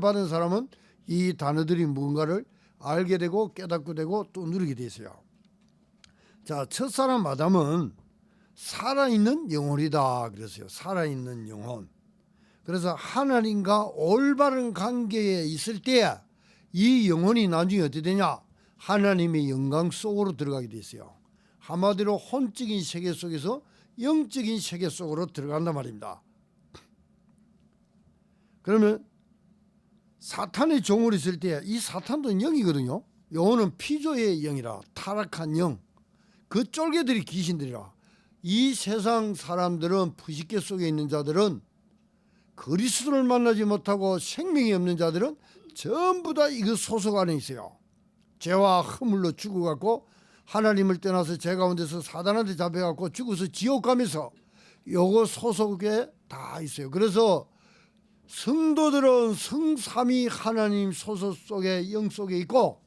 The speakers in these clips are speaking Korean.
받은 사람은 이 단어들이 무언가를 알게 되고 깨닫게 되고 또 누리게 되어요. 자, 첫사람 아담은 살아있는 영혼이다 그랬어요. 살아있는 영혼. 그래서 하나님과 올바른 관계에 있을 때 이 영혼이 나중에 어떻게 되냐? 하나님의 영광 속으로 들어가게 돼 있어요. 한마디로 혼적인 세계 속에서 영적인 세계 속으로 들어간단 말입니다. 그러면 사탄의 종으로 있을 때 이 사탄도 영이거든요. 영혼은 피조의 영이라, 타락한 영, 그 쫄개들이 귀신들이라. 이 세상 사람들은, 부식계 속에 있는 자들은, 그리스도를 만나지 못하고 생명이 없는 자들은 전부 다 이거 소속 안에 있어요. 죄와 허물로 죽어갖고 하나님을 떠나서 죄 가운데서 사단한테 잡혀갖고 죽어서 지옥 가면서 요거 소속에 다 있어요. 그래서 성도들은 성삼위 하나님 소속 속에, 영 속에 있고,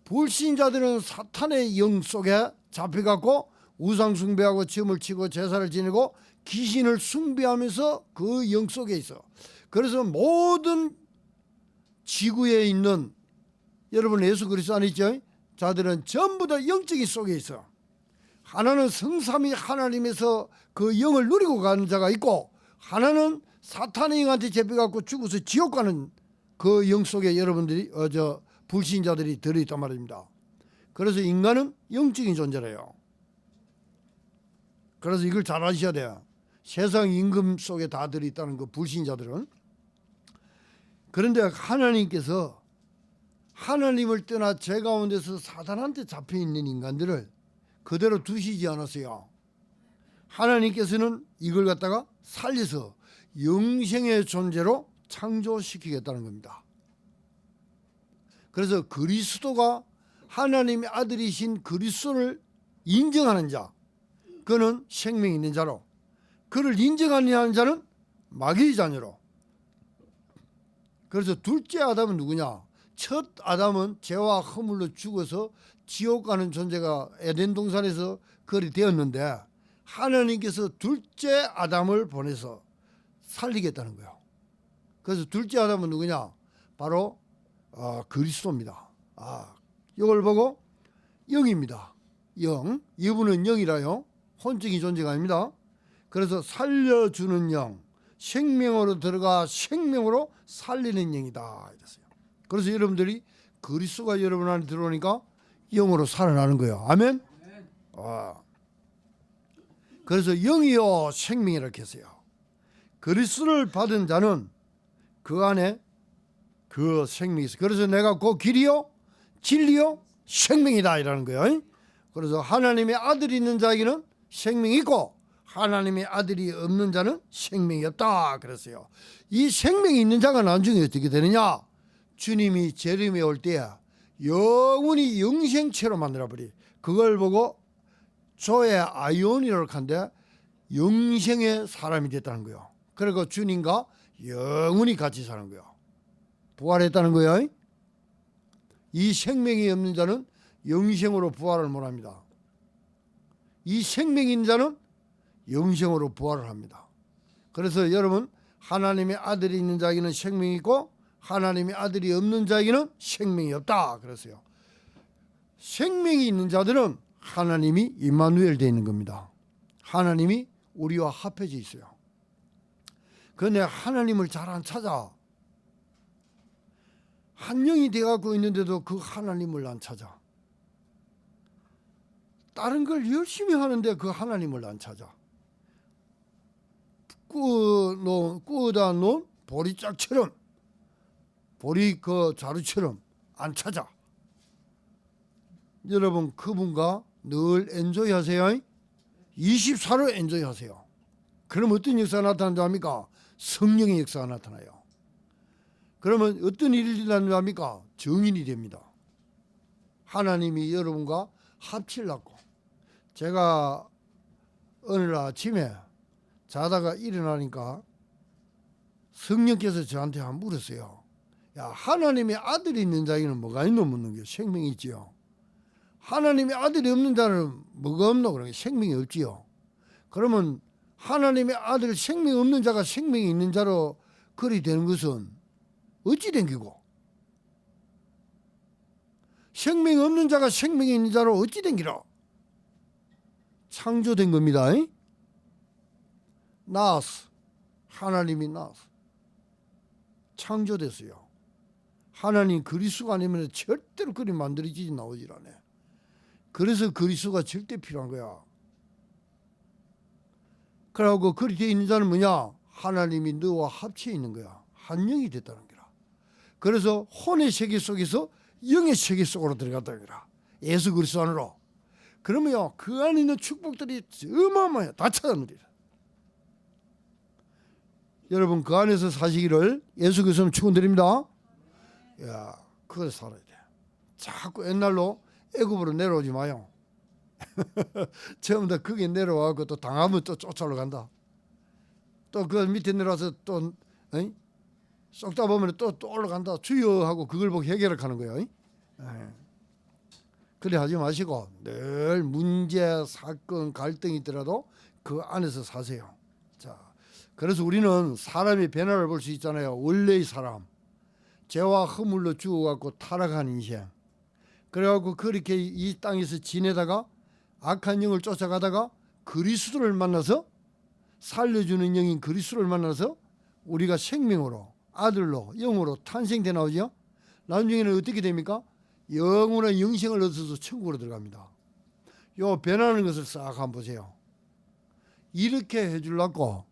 불신자들은 사탄의 영 속에 잡혀갖고 우상 숭배하고 점을 치고 제사를 지내고 귀신을 숭배하면서 그 영 속에 있어. 그래서 모든 지구에 있는, 여러분 예수 그리스도 안에 있죠? 자들은 전부 다 영적인 속에 있어. 하나는 성삼위 하나님에서 그 영을 누리고 가는 자가 있고, 하나는 사탄의 영한테 잡혀갖고 죽어서 지옥 가는 그 영 속에 여러분들이 불신자들이 들어있단 말입니다. 그래서 인간은 영적인 존재래요. 그래서 이걸 잘 아셔야 돼요. 세상 임금 속에 다 들어있다는 그 불신자들은. 그런데 하나님께서 하나님을 떠나 죄 가운데서 사단한테 잡혀있는 인간들을 그대로 두시지 않았어요. 하나님께서는 이걸 갖다가 살려서 영생의 존재로 창조시키겠다는 겁니다. 그래서 그리스도가 하나님의 아들이신 그리스도를 인정하는 자, 그는 생명이 있는 자로, 그를 인정하지 않는 자는 마귀의 자녀로. 그래서 둘째 아담은 누구냐? 첫 아담은 죄와 허물로 죽어서 지옥 가는 존재가 에덴 동산에서 그리 되었는데, 하나님께서 둘째 아담을 보내서 살리겠다는 거예요. 그래서 둘째 아담은 누구냐? 바로 그리스도입니다. 이걸 보고 영입니다. 영, 이분은 영이라요. 혼적인 존재가 아닙니다. 그래서 살려주는 영, 생명으로 들어가 생명으로 살리는 영이다 이랬어요. 그래서 여러분들이 그리스도가 여러분 안에 들어오니까 영으로 살아나는 거예요. 아멘. 그래서 영이요 생명이라 했어요. 그리스도를 받은 자는 그 안에 그 생명이 있어요. 그래서 내가 그 길이요 진리요 생명이다 이라는 거예요. 그래서 하나님의 아들이 있는 자에게는 생명이 있고, 하나님의 아들이 없는 자는 생명이 없다 그랬어요. 이 생명이 있는 자가 나중에 어떻게 되느냐? 주님이 재림에 올 때 영원히 영생체로 만들어버리. 그걸 보고 조의 아이온이라고 하는데 영생의 사람이 됐다는 거예요. 그리고 주님과 영원히 같이 사는 거예요. 부활했다는 거예요. 이 생명이 없는 자는 영생으로 부활을 못합니다. 이 생명이 있는 자는 영생으로 부활을 합니다. 그래서 여러분, 하나님의 아들이 있는 자에게는 생명이 있고 하나님의 아들이 없는 자에게는 생명이 없다 그랬어요. 생명이 있는 자들은 하나님이 임마누엘 되어 있는 겁니다. 하나님이 우리와 합해져 있어요. 그런데 하나님을 잘 안 찾아. 한 영이 되어가고 있는데도 그 하나님을 안 찾아. 다른 걸 열심히 하는데 그 하나님을 안 찾아. 꾸어다 놓은 보리짝처럼, 보리 그 자루처럼 안 찾아. 여러분, 그분과 늘 엔조이 하세요. 24로 엔조이 하세요. 그럼 어떤 역사가 나타난다 합니까? 성령의 역사가 나타나요. 그러면 어떤 일이 일어난다 합니까? 정인이 됩니다. 하나님이 여러분과 합치려고. 제가 어느 날 아침에 자다가 일어나니까 성령께서 저한테 한번 물었어요. 야, 하나님의 아들이 있는 자에게는 뭐가 있노? 묻는 게 생명이 있지요. 하나님의 아들이 없는 자는 뭐가 없노? 그러니까 생명이 없지요. 그러면 하나님의 아들 생명이 없는 자가 생명이 있는 자로 그리 되는 것은 어찌 된기고, 생명이 없는 자가 생명이 있는 자로 어찌 된기라. 창조된 겁니다. 나스, 하나님이 나스, 창조됐어요. 하나님 그리스도가 아니면 절대로 그리 만들어지지 나오질 않아. 그래서 그리스도가 절대 필요한 거야. 그러고 그리 되어 있는 자는 뭐냐? 하나님이 너와 합쳐 있는 거야. 한 영이 됐다는 거라. 그래서 혼의 세계 속에서 영의 세계 속으로 들어갔다는 거라. 예수 그리스도 안으로. 그러면요, 그 안에 있는 축복들이 어마어마해요. 다 찾아내리라. 여러분, 그 안에서 사시기를 예수 그리스도는 축원드립니다. 야, 그걸 살아야 돼. 자꾸 옛날로 애굽으로 내려오지 마요. 처음부터 거기 내려와서 또 당하면 또 쫓아러 간다. 또 그 밑에 내려와서 또 쏙다 보면 또 올라간다. 주여 하고 그걸 보고 해결을 하는 거예요. 그래 하지 마시고 늘 문제, 사건, 갈등이 있더라도 그 안에서 사세요. 자, 그래서 우리는 사람의 변화를 볼 수 있잖아요. 원래의 사람, 죄와 허물로 죽어갖고 타락한 인생. 그래갖고 그렇게 이 땅에서 지내다가 악한 영을 쫓아가다가 그리스도를 만나서 살려주는 영인 그리스도를 만나서 우리가 생명으로 아들로 영으로 탄생돼 나오죠. 나중에는 어떻게 됩니까? 영원한 영생을 얻어서 천국으로 들어갑니다. 요 변하는 것을 싹 한번 보세요. 이렇게 해주려고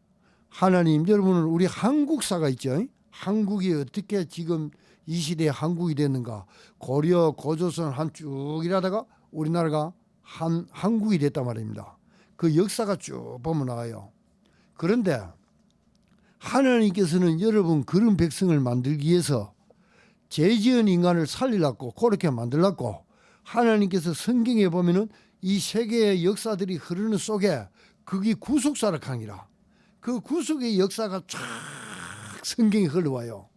하나님, 여러분은 우리 한국사가 있죠. 한국이 어떻게 지금 이 시대에 한국이 됐는가. 고려, 고조선 한 쭉 일하다가 우리나라가 한국이 됐단 말입니다. 그 역사가 쭉 보면 나와요. 그런데 하나님께서는 여러분 그런 백성을 만들기 위해서 죄지은 인간을 살리려고 그렇게 만들려고 하나님께서 성경에 보면은 이 세계의 역사들이 흐르는 속에 그게 구속사를 강이라. 그 구속의 역사가 쫙 성경에 흘러와요.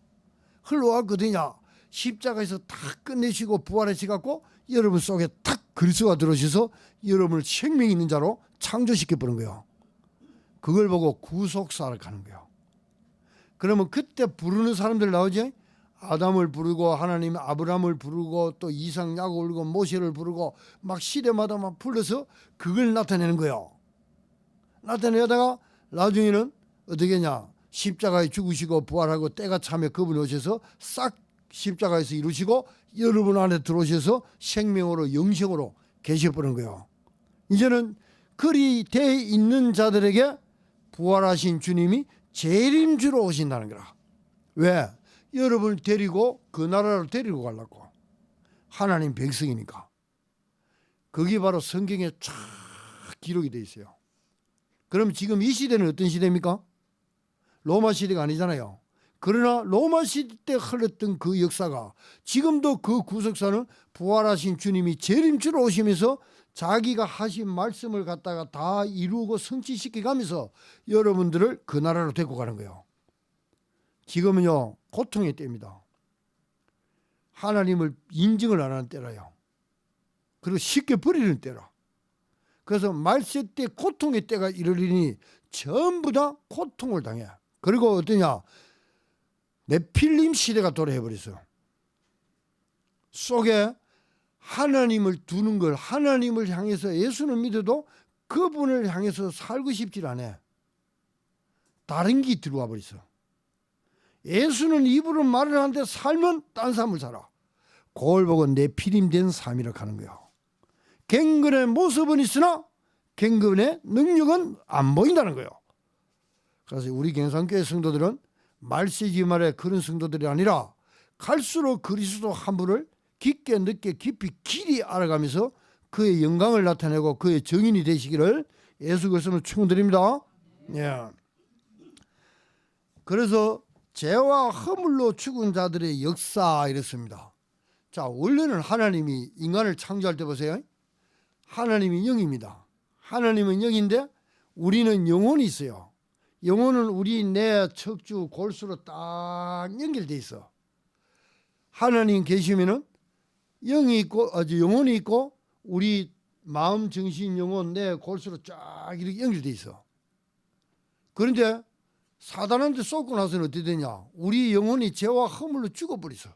흘러왔거든요. 십자가에서 다 끝내시고 부활하시갖고 여러분 속에 탁 그리스도가 들어오셔서 여러분을 생명 있는 자로 창조시켜 버린 거예요. 그걸 보고 구속사를 가는 거예요. 그러면 그때 부르는 사람들 나오지? 아담을 부르고 하나님 아브라함을 부르고 또 이삭 야곱을 부르고 모세를 부르고 막 시대마다 막 불러서 그걸 나타내는 거예요. 나타내다가 나중에는 어떻게 하냐? 십자가에 죽으시고 부활하고 때가 차면 그분이 오셔서 싹 십자가에서 이루시고 여러분 안에 들어오셔서 생명으로 영생으로 계셔버린 거예요. 이제는 그리 돼 있는 자들에게 부활하신 주님이 재림주로 오신다는 거라. 왜? 여러분을 데리고 그 나라로 데리고 가려고. 하나님 백성이니까. 그게 바로 성경에 쫙 기록이 돼 있어요. 그럼 지금 이 시대는 어떤 시대입니까? 로마 시대가 아니잖아요. 그러나 로마 시대 때 흘렀던 그 역사가 지금도 그 구속사는 부활하신 주님이 재림주로 오시면서 자기가 하신 말씀을 갖다가 다 이루고 성취시켜가면서 여러분들을 그 나라로 데리고 가는 거예요. 지금은요 고통의 때입니다. 하나님을 인정을 안 하는 때라요. 그리고 쉽게 버리는 때라. 그래서 말세 때 고통의 때가 이르리니 전부 다 고통을 당해. 그리고 어떠냐? 네필림 시대가 도래해버렸어요. 속에 하나님을 두는 걸, 하나님을 향해서 예수는 믿어도 그분을 향해서 살고 싶질 않아. 다른 게 들어와 버렸어. 예수는 입으로 말을 하는데 살면 딴 삶을 살아. 그걸 보고 네필림 된 삶이라고 하는 거야. 갱근의 모습은 있으나 갱근의 능력은 안 보인다는 거예요. 그래서 우리 경상교회 성도들은 말세지 말에 그런 성도들이 아니라 갈수록 그리스도 한 분을 깊게 늦게 깊이 길이 알아가면서 그의 영광을 나타내고 그의 정인이 되시기를 예수 그리스도로 축원드립니다. 예. 그래서 죄와 허물로 죽은 자들의 역사 이랬습니다. 자, 원래는 하나님이 인간을 창조할 때 보세요. 하나님이 영입니다. 하나님은 영인데 우리는 영혼이 있어요. 영혼은 우리 내 척추 골수로 딱 연결돼 있어. 하나님 계시면은 영이 있고 영혼이 있고 우리 마음, 정신, 영혼 내 골수로 쫙 이렇게 연결돼 있어. 그런데 사단한테 쏟고 나서는 어떻게 되냐? 우리 영혼이 죄와 허물로 죽어버리서.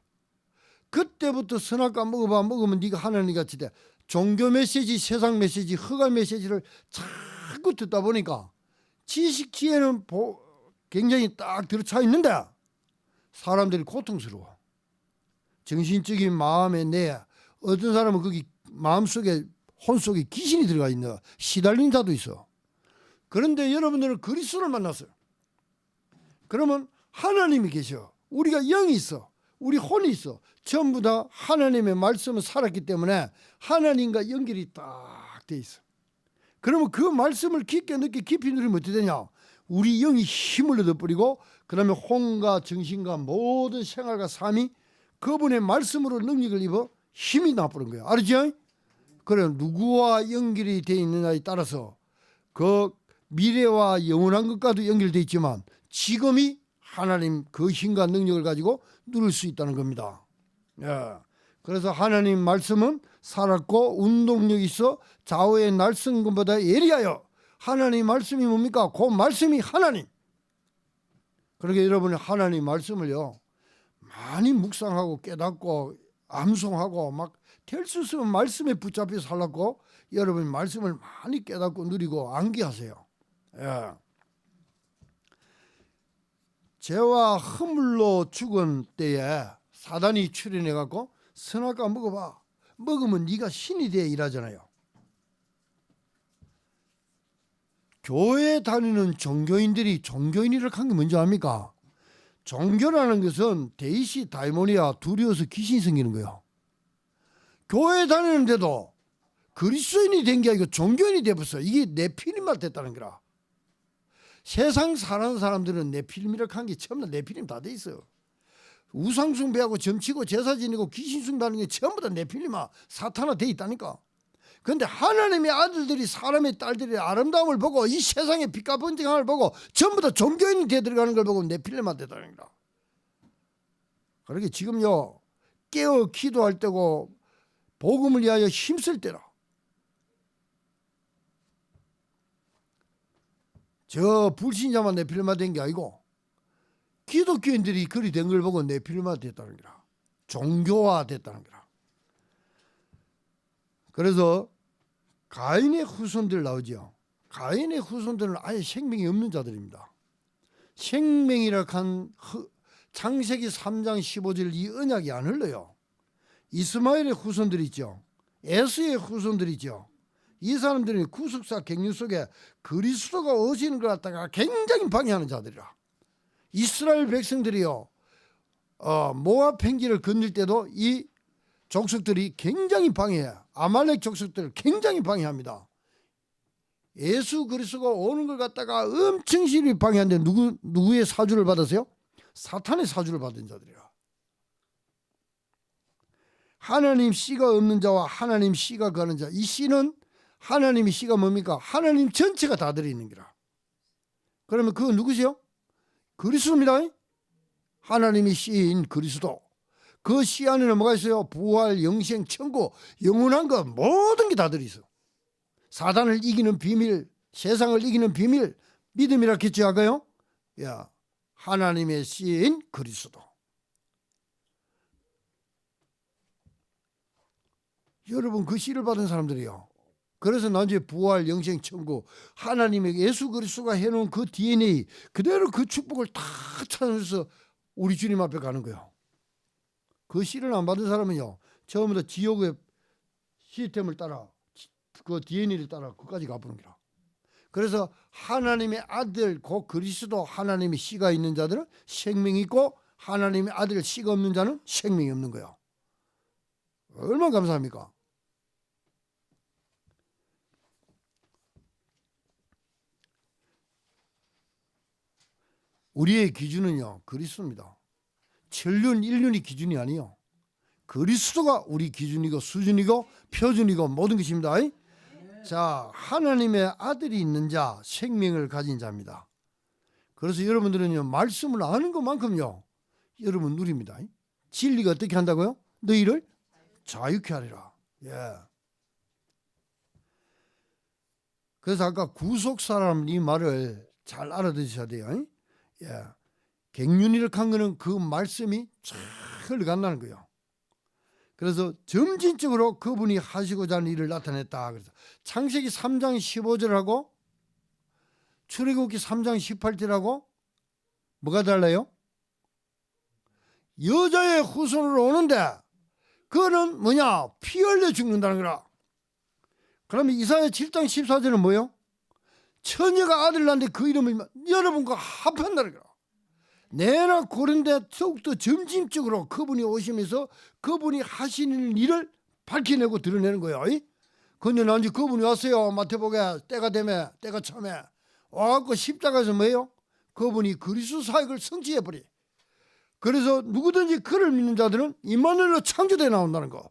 그때부터 선악과 먹으면 네가 하나님 같이 돼. 종교 메시지, 세상 메시지, 허가 메시지를 자꾸 듣다 보니까 지식 지혜는 굉장히 딱 들어차 있는데 사람들이 고통스러워. 정신적인 마음에 내 어떤 사람은 거기 마음속에 혼속에 귀신이 들어가 있는 시달린 자도 있어. 그런데 여러분들은 그리스도를 만났어요. 그러면 하나님이 계셔. 우리가 영이 있어. 우리 혼이 있어. 전부 다 하나님의 말씀을 살았기 때문에 하나님과 연결이 딱 돼 있어. 그러면 그 말씀을 깊게 깊이 누리면 어떻게 되냐? 우리 영이 힘을 얻어버리고 그 다음에 혼과 정신과 모든 생활과 삶이 그분의 말씀으로 능력을 입어 힘이 나버린 거야. 알았지? 그래, 누구와 연결이 되어 있느냐에 따라서 그 미래와 영원한 것과도 연결되어 있지만 지금이 하나님 그 힘과 능력을 가지고 누릴 수 있다는 겁니다. 예. 그래서 하나님 말씀은 살았고 운동력이 있어 좌우의 날성근보다 예리하여. 하나님 말씀이 뭡니까? 그 말씀이 하나님. 그러니까 여러분이 하나님 말씀을요 많이 묵상하고 깨닫고 암송하고 막 될 수 없으면 말씀에 붙잡혀 살았고 여러분이 말씀을 많이 깨닫고 누리고 암기하세요. 예. 죄와 허물로 죽은 때에 사단이 출현해 갖고 선악과 먹어봐. 먹으면 네가 신이 돼 이러잖아요. 교회 다니는 종교인들이 종교인이라고 한 게 뭔지 압니까? 종교라는 것은 데이시 다이모니아 두려워서 귀신이 생기는 거예요. 교회 다니는데도 그리스도인이 된 게 아니고 종교인이 돼버렸어. 이게 네피림만 됐다는 거라. 세상 사는 사람들은 네피림이라고 한 게 전부 다 네피림 다 돼 있어요. 우상숭배하고 점치고 제사 지내고 귀신 숭배하는 게 전부 다 네피림아 사탄화 돼 있다니까. 그런데 하나님의 아들들이 사람의 딸들의 아름다움을 보고 이 세상의 빛과 번쩍함을 보고 전부 다 종교인이 되어들어가는 걸 보고 네필렘만 되다는 거다. 그러게 지금요 깨어 기도할 때고 복음을 위하여 힘쓸 때라. 저 불신자만 네필렘만 된 게 아니고 기독교인들이 그리 된 걸 보고 네필렘만 됐다는 거라. 종교화 됐다는 거라. 그래서 가인의 후손들 나오죠. 가인의 후손들은 아예 생명이 없는 자들입니다. 생명이라 한 창세기 3장 15절 이 언약이 안 흘러요. 이스마엘의 후손들 있죠. 에스의 후손들 있죠. 이 사람들은 구속사 갱류 속에 그리스도가 오시는 걸 갖다가 굉장히 방해하는 자들이라. 이스라엘 백성들이요 모압 팽지를 건널 때도 이 족속들이 굉장히 방해해요. 아말렉 족속들을 굉장히 방해합니다. 예수 그리스도가 오는 걸 갖다가 엄청 심히 방해하는데 누구의 사주를 받았어요? 사탄의 사주를 받은 자들이라. 하나님 씨가 없는 자와 하나님 씨가 거하는 자. 이 씨는 하나님의 씨가 뭡니까? 하나님 전체가 다 들어있는 거라. 그러면 그건 누구시요? 그리스도입니다. 하나님의 씨인 그리스도. 그 씨 안에는 뭐가 있어요? 부활, 영생, 천국, 영원한 것 모든 게 다 들어있어. 사단을 이기는 비밀, 세상을 이기는 비밀, 믿음이라 했지 아까요? 야, 하나님의 씨인 그리스도. 여러분 그 씨를 받은 사람들이요. 그래서 나중에 부활, 영생, 천국, 하나님의 예수 그리스도가 해놓은 그 DNA 그대로 그 축복을 다 찾아서 우리 주님 앞에 가는 거예요. 그 씨를 안 받은 사람은요 처음부터 지옥의 시스템을 따라 그 DNA를 따라 그까지 가보는 거라. 그래서 하나님의 아들 곧 그리스도 하나님의 씨가 있는 자들은 생명이 있고 하나님의 아들 씨가 없는 자는 생명이 없는 거예요. 얼마나 감사합니까? 우리의 기준은요 그리스도입니다. 천륜 인륜이 기준이 아니요. 그리스도가 우리 기준이고 수준이고 표준이고 모든 것입니다. 자, 하나님의 아들이 있는 자, 생명을 가진 자입니다. 그래서 여러분들은요 말씀을 아는 것만큼요 여러분 누립니다. 진리가 어떻게 한다고요? 너희를 자유케 하리라. 예. 그래서 아까 구속사라는 이 말을 잘 알아두셔야 돼요. 예, 갱년이를 한 거는 그 말씀이 쫙 흘러간다는 거예요. 그래서 점진적으로 그분이 하시고자 하는 일을 나타냈다. 그래서 창세기 3장 15절하고 출애굽기 3장 18절하고 뭐가 달라요? 여자의 후손으로 오는데 그거는 뭐냐? 피 흘려 죽는다는 거라. 그러면 이사야 7장 14절은 뭐예요? 처녀가 아들 낳는데 그 이름을 여러분과 합한다는 거라. 내나 고른데 더욱더 점진적으로 그분이 오시면서 그분이 하시는 일을 밝혀내고 드러내는 거예요. 근데 난지 그분이 왔어요. 마태복에 때가 되매 때가 참에 와갖고 십자가에서 뭐예요? 그분이 그리스도 사역을 성취해버리. 그래서 누구든지 그를 믿는 자들은 임마누엘로 창조되어 나온다는 거.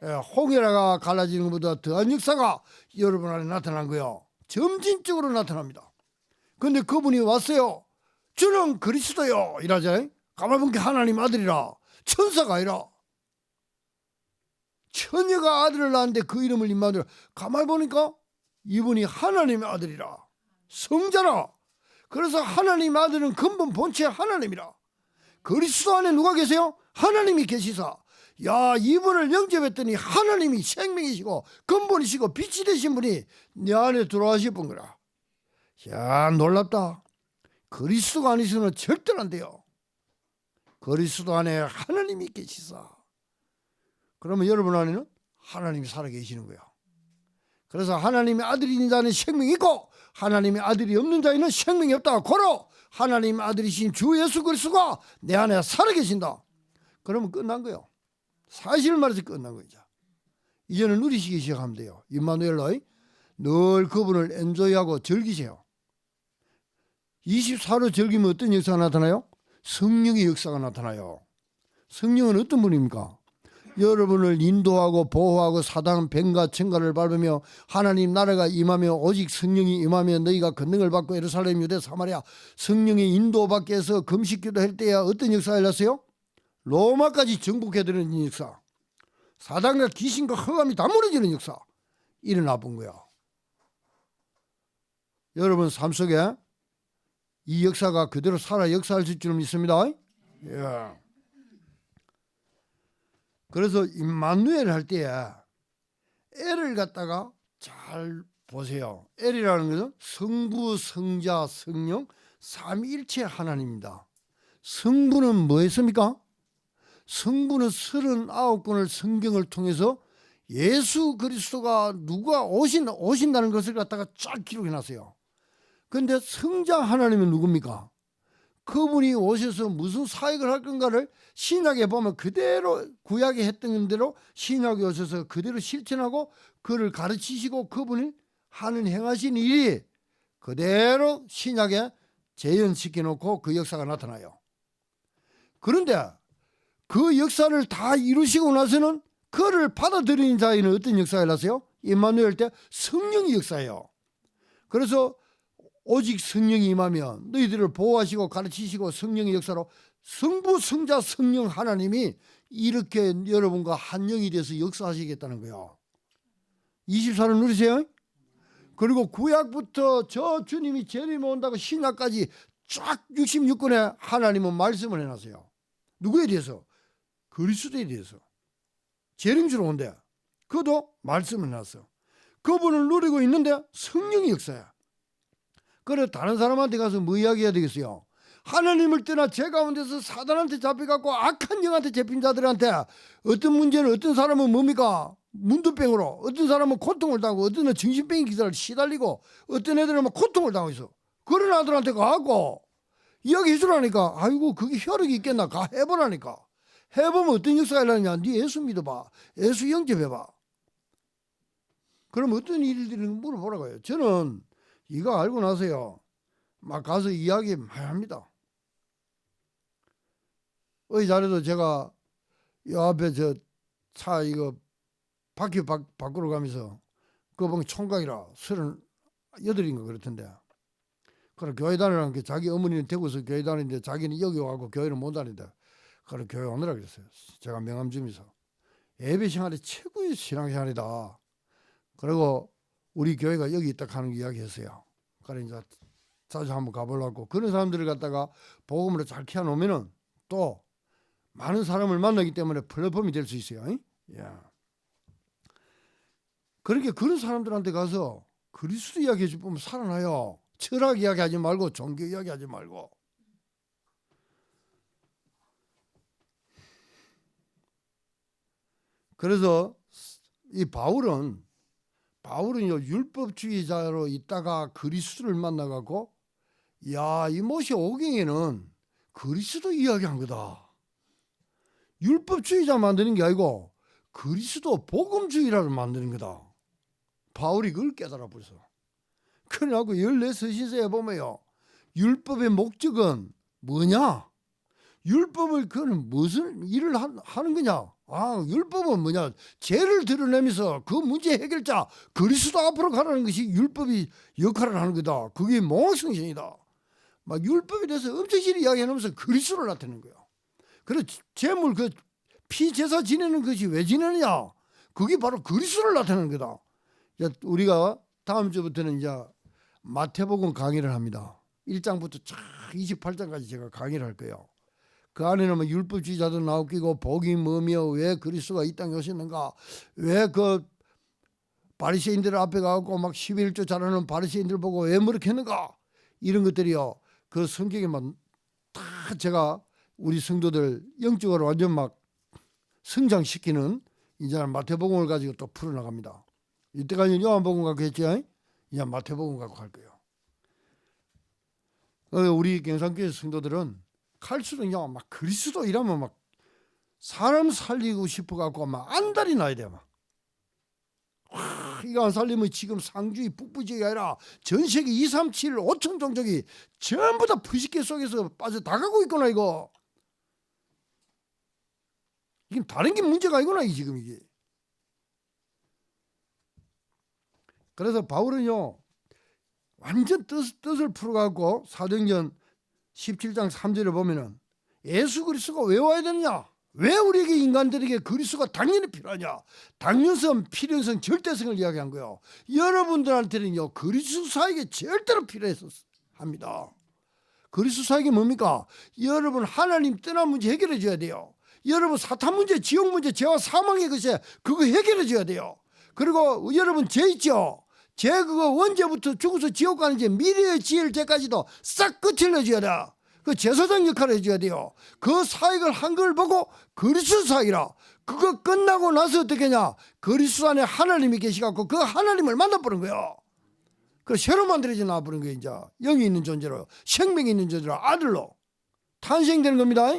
예, 홍해가 갈라지는 것보다 더한 역사가 여러분 안에 나타난 거예요. 점진적으로 나타납니다. 근데 그분이 왔어요. 주는 그리스도요 이라잖아요. 가만히 보니까 하나님 아들이라. 천사가 아니라. 처녀가 아들을 낳았는데 그 이름을 임마누엘. 가만히 보니까 이분이 하나님의 아들이라. 성자라. 그래서 하나님 아들은 근본 본체 하나님이라. 그리스도 안에 누가 계세요? 하나님이 계시사. 야, 이분을 영접했더니 하나님이 생명이시고 근본이시고 빛이 되신 분이 내 안에 들어와실 분 거라. 야, 놀랍다. 그리스도가 아니시면 절대로 안 돼요. 그리스도 안에 하나님이 계시사. 그러면 여러분 안에는 하나님이 살아계시는 거예요. 그래서 하나님의 아들이 있는 자는 생명이 있고 하나님의 아들이 없는 자에는 생명이 없다. 고로 하나님의 아들이신 주 예수 그리스도가 내 안에 살아계신다. 그러면 끝난 거예요. 사실을 말해서 끝난 거죠. 이제는 누리시기 시작하면 돼요. 임마누엘로 늘 그분을 엔조이하고 즐기세요. 24로 즐기면 어떤 역사가 나타나요? 성령의 역사가 나타나요. 성령은 어떤 분입니까? 여러분을 인도하고 보호하고 사단 뱀과 천가를 밟으며 하나님 나라가 임하며 오직 성령이 임하며 너희가 권능을 받고 예루살렘 유대 사마리아 성령의 인도받게 해서 금식기도 할 때야 어떤 역사가 일어났어요? 로마까지 정복해드리는 역사. 사단과 귀신과 흑암이 다 무너지는 역사 일어나 본 거야. 여러분 삶 속에 이 역사가 그대로 살아 역사할 줄 믿습니다. 예. 그래서 임마누엘 할 때에 L을 갖다가 잘 보세요. L이라는 것은 성부, 성자, 성령 삼위일체 하나님입니다. 성부는 뭐였습니까? 성부는 39권을 성경을 통해서 예수 그리스도가 누가 오신다는 것을 갖다가 쫙 기록해놨어요. 그런데 성자 하나님은 누굽니까? 그분이 오셔서 무슨 사역을 할 건가를 신약에 보면 그대로 구약에 했던 대로 신약에 오셔서 그대로 실천하고 그를 가르치시고 그분이 하는 행하신 일이 그대로 신약에 재현시켜 놓고 그 역사가 나타나요. 그런데 그 역사를 다 이루시고 나서는 그를 받아들이는 자에는 어떤 역사가 일어나세요? 임마누엘 때 성령의 역사예요. 그래서 오직 성령이 임하면 너희들을 보호하시고 가르치시고 성령의 역사로 성부, 성자, 성령 하나님이 이렇게 여러분과 한 영이 돼서 역사하시겠다는 거예요. 24를 누리세요. 그리고 구약부터 저 주님이 재림에 온다고 신약까지 쫙 66권에 하나님은 말씀을 해놨어요. 누구에 대해서? 그리스도에 대해서. 재림주로 온대. 그것도 말씀을 해놨어. 그분을 누리고 있는데 성령의 역사야. 그래 다른 사람한테 가서 뭐 이야기해야 되겠어요? 하나님을 떠나 죄 가운데서 사단한테 잡혀갖고 악한 영한테 잡힌 자들한테 어떤 문제는 어떤 사람은 뭡니까? 문두병으로, 어떤 사람은 고통을 당하고, 어떤 애는 정신병 기사를 시달리고, 어떤 애들은 막 고통을 당하고 있어. 그런 아들한테 가고 이야기해 주라니까. 아이고 그게 혈육이 있겠나? 가 해보라니까. 해보면 어떤 역사가 일어나냐? 네 예수 믿어봐. 예수 영접해봐. 그럼 어떤 일들이 물어보라고 해요. 저는 이거 알고 나서요 막 가서 이야기 많이 합니다. 어이 자리도 제가 이 앞에 저 차 이거 바퀴 밖으로 가면서 그거 보면 총각이라 38인가 그렇던데. 그래 교회 다니라는 게 자기 어머니는 대구에서 교회 다니는데 자기는 여기 와서 교회를 못 다닌다. 그래 교회 오느라 그랬어요. 제가 명함 주면서 예배 생활이 최고의 신앙생활이다. 그리고 우리 교회가 여기 있다 하는 이야기했어요. 그래 이제 자주 한번 가보려고. 그런 사람들을 갖다가 복음으로 잘 키워놓으면은 또 많은 사람을 만나기 때문에 플랫폼이 될 수 있어요. 예. 그렇게 그런 사람들한테 가서 그리스도 이야기해 줄 뿐 살아나요. 철학 이야기하지 말고 종교 이야기하지 말고. 그래서 이 바울은요 율법주의자로 있다가 그리스도를 만나갖고 야, 이 모세 오경에는 그리스도 이야기한 거다. 율법주의자 만드는 게 아니고 그리스도 복음주의라를 만드는 거다. 바울이 그걸 깨달아 벌써. 그래갖고 14서신서에 보면요, 율법의 목적은 뭐냐? 율법을 그는 무슨 일을 하는 거냐? 아, 율법은 뭐냐? 죄를 드러내면서 그 문제 해결자 그리스도 앞으로 가라는 것이 율법이 역할을 하는 거다. 그게 몽학성신이다. 막 율법에 대해서 엄청 길이 이야기하면서 그리스도를 나타내는 거예요. 그래서 재물 그 피제사 지내는 것이 왜 지내느냐? 그게 바로 그리스도를 나타내는 거다. 우리가 다음 주부터는 이제 마태복음 강의를 합니다. 1장부터 쫙 28장까지 제가 강의를 할 거예요. 그 안에는 뭐 율법주의자도 나오고 복이 뭐며 왜 그리스도가 이 땅에 오셨는가, 왜 그 바리새인들 앞에 가고 막 11조 잘하는 바리새인들 보고 왜 그렇게 했는가, 이런 것들이요 그 성경에만 다 제가 우리 성도들 영적으로 완전 막 성장시키는 이제 마태복음을 가지고 또 풀어나갑니다. 이때까지 요한복음 갖고 했죠. 이제 마태복음 갖고 할 거예요. 우리 경상교회 성도들은 갈수록요 막 그리스도 이라면 막 사람 살리고 싶어 갖고 막 안달이 나야 돼. 막 이거 안 살리면 지금 상주의 북부지가 아니라 전 세계 2, 3, 7, 5천 종족이 전부 다 불식계 속에서 빠져 나가고 있구나. 이거 다른 게 문제가 아니구나 지금 이게. 그래서 바울은요 완전 뜻을 풀어갖고 사도행전 17장 3절에 보면은 예수 그리스도가 왜 와야 되느냐, 왜 우리에게 인간들에게 그리스도가 당연히 필요하냐, 당연성, 필연성, 절대성을 이야기한 거예요. 여러분들한테는요 그리스도사에게 절대로 필요해서 합니다. 그리스도사에게 뭡니까? 여러분 하나님 떠난 문제 해결해 줘야 돼요. 여러분 사탄 문제, 지옥 문제, 죄와 사망의 것에 그거 해결해 줘야 돼요. 그리고 여러분 죄 있죠? 죄 그거 언제부터 죽어서 지옥 가는지 미래의 지을 죄까지도 싹 끝을 내줘야 돼. 그 제사장 역할을 해줘야 돼요. 그 사역을 한 걸 보고 그리스도 사역이라. 그거 끝나고 나서 어떻게 하냐? 그리스도 안에 하나님이 계시갖고 그 하나님을 만나보는 거예요. 그 새로 만들어져 나와보는 거예요. 이제 영이 있는 존재로, 생명이 있는 존재로, 아들로 탄생되는 겁니다.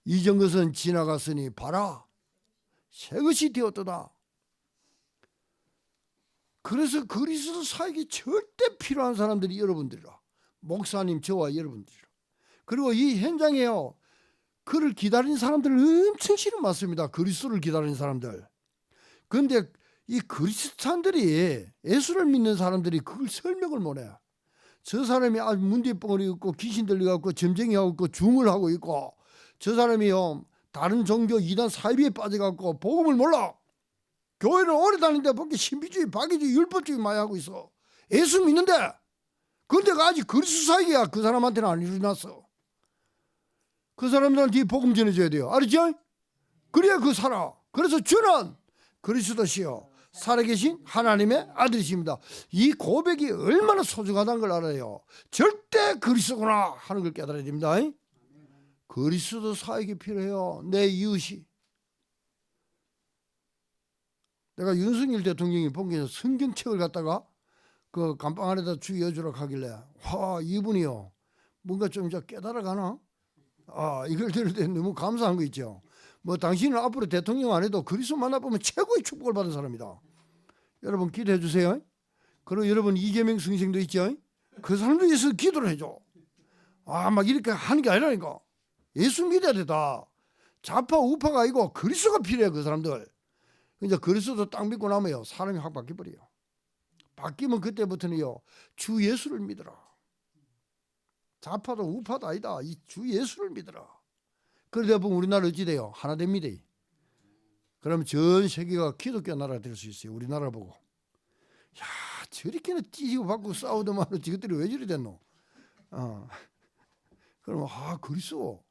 이전 것은 지나갔으니 봐라 새 것이 되었도다. 그래서 그리스도 사역이 절대 필요한 사람들이 여러분들이라. 목사님, 저와 여러분들이라. 그리고 이 현장에요 그를 기다리는 사람들 엄청 실은 많습니다. 그리스도를 기다리는 사람들. 그런데 이 그리스도인들이, 예수를 믿는 사람들이 그걸 설명을 못해. 저 사람이 아주 문제뻥을 있고 귀신 들려갖고 점쟁이 하고 있고 중을 하고 있고, 저 사람이요 다른 종교 이단 사이비에 빠져갖고 복음을 몰라. 교회를 오래 다니는데 보기 신비주의, 박애주의, 율법주의 많이 하고 있어. 예수 믿는데 근데 아직 그리스도 사역이야. 그 사람한테는 안 일어났어. 그 사람들한테 복음 전해줘야 돼요. 알았죠? 그래야 그 살아. 그래서 주는 그리스도시요 살아계신 하나님의 아들이십니다. 이 고백이 얼마나 소중하다는 걸 알아요. 절대 그리스도구나 하는 걸 깨달아야 됩니다. 그리스도 사역이 필요해요. 내 이웃이. 내가 윤석열 대통령이 본게서 성경책을 갖다가 그 감방 안에다 주의해주라고 하길래 와 이분이요 뭔가 좀 이제 깨달아가나? 아 이걸 들을 때 너무 감사한 거 있죠. 뭐 당신은 앞으로 대통령 안 해도 그리스도 만나보면 최고의 축복을 받은 사람이다. 여러분 기도해 주세요. 그리고 여러분 이재명 선생도 있죠. 그 사람도 위해서 기도를 해줘. 아 막 이렇게 하는 게 아니라니까. 예수 믿어야 되다. 좌파 우파가 아니고 그리스도가 필요해. 그 사람들. 이제 그리스도 딱 믿고 나면요 사람이 확 바뀌어버려요. 바뀌면 그때부터는요 주 예수를 믿어라. 좌파도 우파도 아니다. 이 주 예수를 믿어라. 그러다 보면 우리나라 어찌 돼요? 하나 됩니다. 그러면 전 세계가 기독교 나라가 될 수 있어요. 우리나라 보고. 야, 저렇게나 찢고 받고 싸우더만 저것들이 왜 저리 됐노? 그러면 그리스도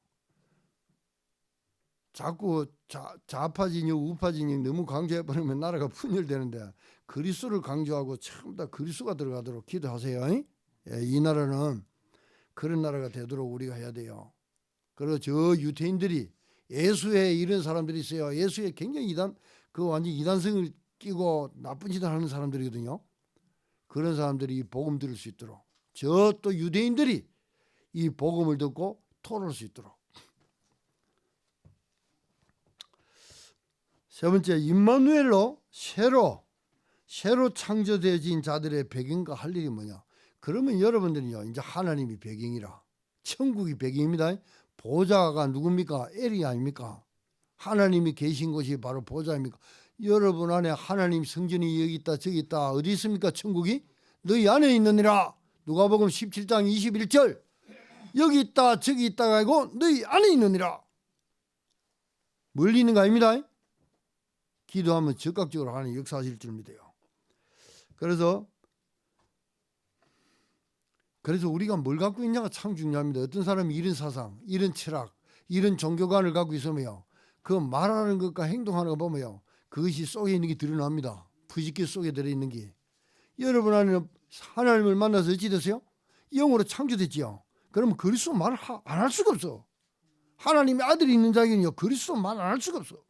자꾸 좌파 진영 우파 진영 너무 강조해버리면 나라가 분열되는데 그리스도를 강조하고 전부 다 그리스도가 들어가도록 기도하세요. 예, 이 나라는 그런 나라가 되도록 우리가 해야 돼요. 그리고 저 유태인들이 예수에 이런 사람들이 있어요. 예수에 굉장히 완전 이단성을 끼고 나쁜 짓을 하는 사람들이거든요. 그런 사람들이 이 복음 들을 수 있도록, 저 또 유대인들이 이 복음을 듣고 토론할 수 있도록. 세 번째, 임마누엘로 새로 창조되어진 자들의 배경과 할 일이 뭐냐? 그러면 여러분들은요, 이제 하나님이 배경이라, 천국이 배경입니다. 보좌가 누굽니까? 엘이 아닙니까? 하나님이 계신 곳이 바로 보좌입니까? 여러분 안에 하나님 성전이 여기 있다 저기 있다. 어디 있습니까? 천국이 너희 안에 있느니라. 누가복음 17장 21절. 여기 있다 저기 있다가 아니고 너희 안에 있느니라. 멀리 있는 거 아닙니다. 기도하면 적극적으로 하나님 역사하실 줄 믿어요. 그래서 우리가 뭘 갖고 있냐가 참 중요합니다. 어떤 사람이 이런 사상, 이런 철학, 이런 종교관을 갖고 있으면요, 그 말하는 것과 행동하는 거 보면요, 그것이 속에 있는 게 드러납니다. 부지기 속에 들어있는 게. 여러분 안에는 하나님을 만나서 어찌 됐어요? 영으로 창조됐지요. 그러면 그리스도 말 안 할 수가 없어. 하나님의 아들이 있는 자에게는요, 그리스도 말 안 할 수가 없어.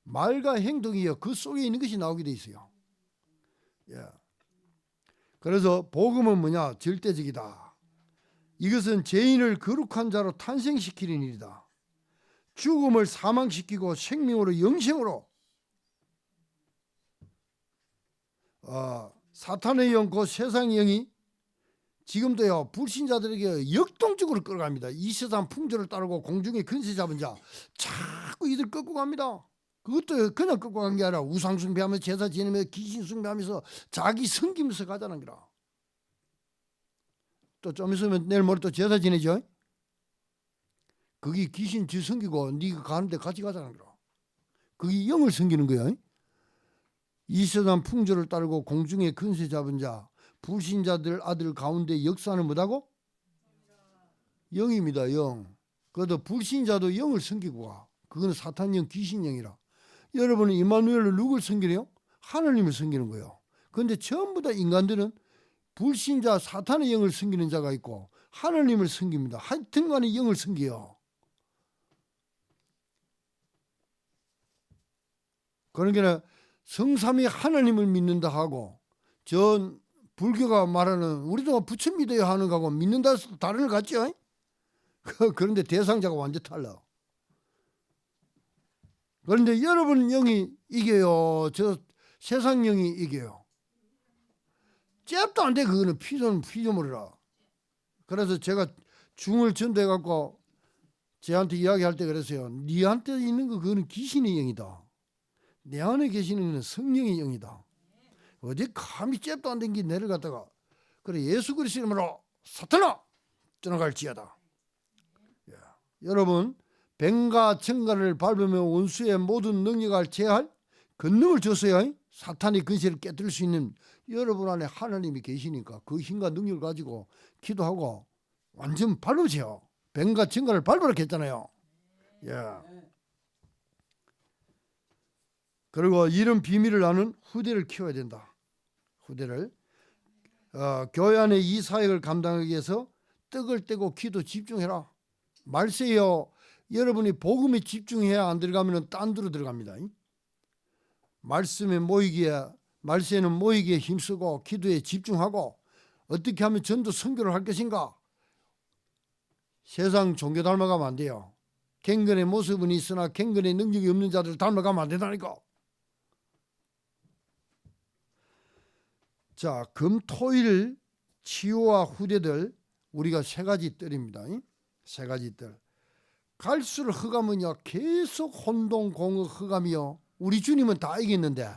말과 행동이요, 그 속에 있는 것이 나오게 돼 있어요. 예. 그래서 복음은 뭐냐? 절대적이다. 이것은 죄인을 거룩한 자로 탄생시키는 일이다. 죽음을 사망시키고 생명으로 영생으로, 사탄의 영, 그 세상의 영이 지금도요 불신자들에게 역동적으로 끌어갑니다. 이 세상 풍조를 따르고 공중에 근세 잡은 자 자꾸 이들 끌고 갑니다. 그것도 그냥 끌고 간 게 아니라 우상 숭배하면서 제사 지내며 귀신 숭배하면서 자기 섬기면서 가자는 거라. 또 좀 있으면 내일 모레 또 제사 지내죠. 그게 귀신 지 섬기고 네가 가는데 같이 가자는 거라. 그게 영을 섬기는 거야. 이 세상 풍조를 따르고 공중에 근세 잡은 자, 불신자들 아들 가운데 역사는 뭐다고? 영입니다. 영. 그래도 불신자도 영을 섬기고 가. 그건 사탄 영, 귀신 영이라. 여러분은 임마누엘로 누굴 섬기래요? 하나님을 섬기는 거예요. 그런데 전부 다 인간들은 불신자 사탄의 영을 섬기는 자가 있고 하나님을 섬깁니다. 하여튼간에 영을 섬겨요. 그러니까 성삼위 하나님을 믿는다 하고 전 불교가 말하는 우리도 부처 믿어야 하는 거하고 믿는다 해서 다른 것 같죠? 그런데 대상자가 완전 달라. 그런데 여러분 영이 이겨요. 저 세상 영이 이겨요. 잽도 안 돼. 그거는 피조물이라. 그래서 제가 중을 전도해갖고 쟤한테 이야기할 때 그랬어요. 니한테 있는 거 그거는 귀신의 영이다. 내 안에 계시는 것은 성령의 영이다. 어디 감히 잽도 안 된 게 내려갔다가 그래 예수 그리스도 이름으로 사탄아 떠나갈지어다. 예. 여러분 뱀과 청간을 밟으며 원수의 모든 능력을 제할 권능을 줬어요. 사탄의 근세를 깨뜨릴 수 있는 여러분 안에 하나님이 계시니까 그 힘과 능력을 가지고 기도하고 완전 밟으세요. 뱀과 청간을 밟으라 했잖아요. 예. 그리고 이런 비밀을 아는 후대를 키워야 된다. 후대를 교회 안에 이 사역을 감당하기 위해서 떡을 떼고 기도 집중해라. 말세요. 여러분이 복음에 집중해야 안 들어가면 딴 데로 들어갑니다. 말씀에 말세는 모이기에 힘쓰고 기도에 집중하고 어떻게 하면 전도 선교를 할 것인가. 세상 종교 닮아가면 안 돼요. 갱근의 모습은 있으나 갱근의 능력이 없는 자들 닮아가면 안 된다니까. 자, 금, 토, 일 치유와 후대들 우리가 세 가지 뜰입니다. 세 가지 뜰. 갈수록 흑암은요 계속 혼동, 공허, 흑암이요. 우리 주님은 다 이겼는데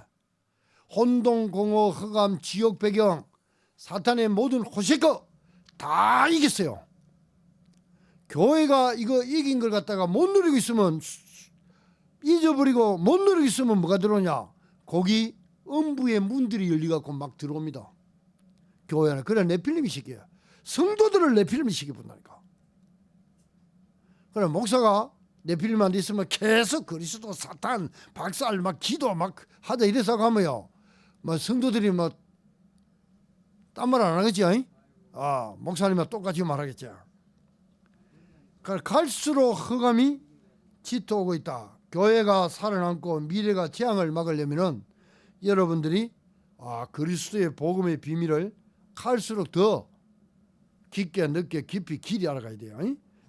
혼동, 공허, 흑암, 지옥 배경, 사탄의 모든 호세거 다 이겼어요. 교회가 이거 이긴 걸 갖다가 못 누리고 있으면 잊어버리고 못 누리겠으면 뭐가 들어오냐? 거기 음부의 문들이 열리갖고 막 들어옵니다. 교회 안에. 그래 네필림이 시켜요. 성도들을 네필림이 시켜본다니까. 그래 목사가 네필림한테 있으면 계속 그리스도 사탄 박살 막 기도 막 하다 이래서 가면요, 뭐 성도들이 뭐 딴 말 안 하겠지? 목사님과 똑같이 말하겠죠. 갈수록 흑암이 짙어오고 있다. 교회가 살아남고 미래가 재앙을 막으려면은 여러분들이 그리스도의 복음의 비밀을 갈수록 더 깊게 늦게 깊이 길이 알아가야 돼요.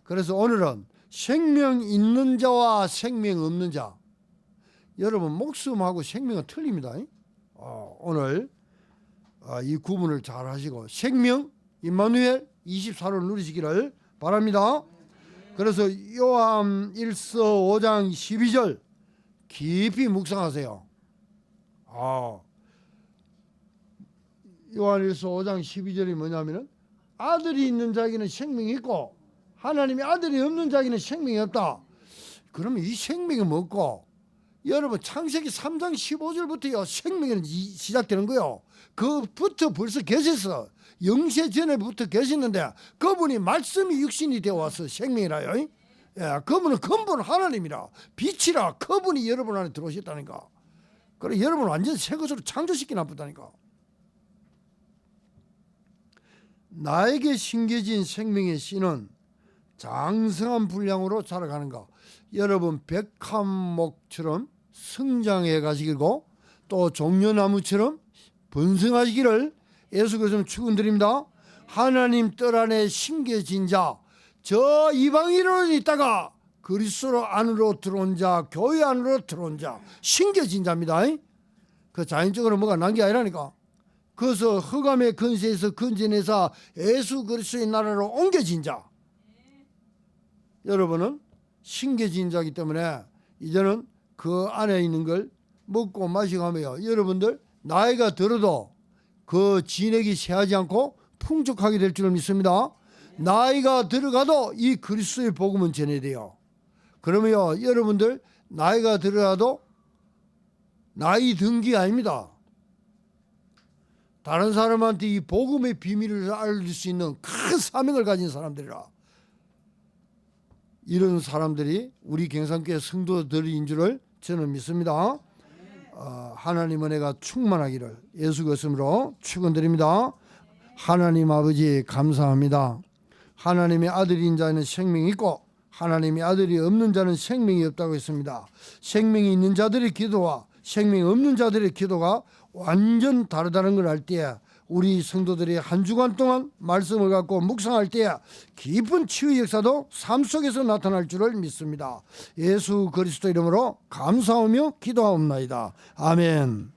그래서 오늘은 생명 있는 자와 생명 없는 자. 여러분 목숨하고 생명은 틀립니다. 오늘 이 구분을 잘 하시고 생명 임마누엘 24를 누리시기를 바랍니다. 그래서 요한 1서 5장 12절 깊이 묵상하세요. 요한 1서 5장 12절이 뭐냐면은 아들이 있는 자에게는 생명이 있고 하나님의 아들이 없는 자에게는 생명이 없다. 그러면 이 생명이 뭐고? 여러분 창세기 3장 15절부터요 생명이 시작되는 거요. 그부터 벌써 계셨어. 영세 전에부터 계셨는데 그분이 말씀이 육신이 되어 와서 생명이라요. 그분은 근본 하나님이라 빛이라 그분이 여러분 안에 들어오셨다니까. 그래 여러분 완전 새 것으로 창조시켜 놨다니까. 나에게 심겨진 생명의 씨는 장성한 분량으로 자라가는가. 여러분 백합목처럼 성장해 가시고 또 종려나무처럼 번성하시기를 예수께서 축원드립니다. 하나님 뜰 안에 심겨진 자, 저 이방인으로 있다가 그리스도 안으로 들어온 자, 교회 안으로 들어온 자, 심겨진 자입니다. 그 자연적으로 뭐가 난 게 아니라니까. 그래서 흑암의 근세에서 건져내서 예수 그리스도의 나라로 옮겨진 자. 여러분은 심겨진 자이기 때문에 이제는 그 안에 있는 걸 먹고 마시고 하며 여러분들 나이가 들어도 그 진액이 새하지 않고 풍족하게 될 줄 믿습니다. 나이가 들어가도 이 그리스도의 복음은 전해야 돼요. 그러면 여러분들 나이가 들어가도 나이 든 게 아닙니다. 다른 사람한테 이 복음의 비밀을 알릴 수 있는 큰 사명을 가진 사람들이라. 이런 사람들이 우리 경산교회 성도들인 줄을 저는 믿습니다. 하나님 은혜가 충만하기를 예수 그리스도로 축원드립니다. 하나님 아버지 감사합니다. 하나님의 아들인 자는 생명이 있고 하나님의 아들이 없는 자는 생명이 없다고 했습니다. 생명이 있는 자들의 기도와 생명이 없는 자들의 기도가 완전 다르다는 걸 알 때 우리 성도들이 한 주간 동안 말씀을 갖고 묵상할 때 깊은 치유 역사도 삶 속에서 나타날 줄을 믿습니다. 예수 그리스도 이름으로 감사하며 기도하옵나이다. 아멘.